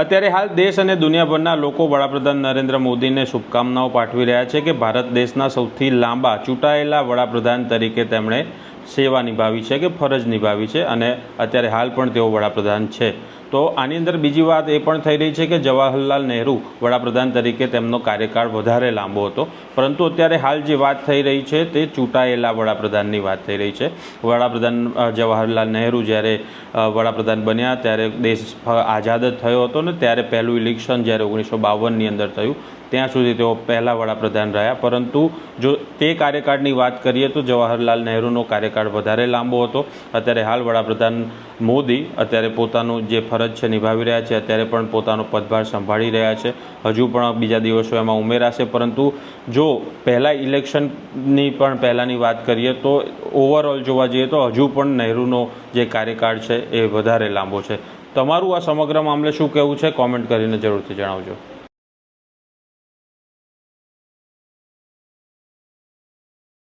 અત્યારે હાલ દેશ અને દુનિયાભરના લોકો વડાપ્રધાન નરેન્દ્ર મોદીને શુભકામનાઓ પાઠવી રહ્યા છે કે ભારત દેશના સૌથી લાંબા ચૂંટાયેલા વડાપ્રધાન તરીકે તેમણે સેવા નિભાવી છે કે ફરજ નિભાવી છે અને અત્યારે હાલ પણ તેઓ વડાપ્રધાન છે। તો આની અંદર બીજી વાત એ પણ થઈ રહી છે કે જવાહરલાલ નહેરુ વડાપ્રધાન તરીકે તેમનો કાર્યકાળ વધારે લાંબો હતો, પરંતુ અત્યારે હાલ જે વાત થઈ રહી છે તે ચૂંટાયેલા વડાપ્રધાનની વાત થઈ રહી છે। વડાપ્રધાન જવાહરલાલ નહેરુ જ્યારે વડાપ્રધાન બન્યા ત્યારે દેશ આઝાદ જ થયો હતો ને ત્યારે પહેલું ઇલેક્શન જ્યારે 1952ની અંદર થયું ત્યાં સુધી તેઓ પહેલા વડાપ્રધાન રહ્યા, પરંતુ જો તે કાર્યકાળની વાત કરીએ તો જવાહરલાલ નહેરુનો કાર્યકાળ વધારે લાંબો હતો। અત્યારે હાલ વડાપ્રધાન મોદી અત્યારે પોતાનું જે ફરજ છે નિભાવી રહ્યા છે, અત્યારે પણ પોતાનો પદભાર સંભાળી રહ્યા છે, હજુ પણ બીજા દિવસો એમાં ઉમેરાશે। પરંતુ જો પહેલાં ઇલેક્શનની પણ પહેલાંની વાત કરીએ તો ઓવરઓલ જોવા જઈએ તો હજુ પણ નહેરુનો જે કાર્યકાળ છે એ વધારે લાંબો છે। તમારું આ સમગ્ર મામલે શું કહેવું છે, કોમેન્ટ કરીને જરૂરથી જણાવજો।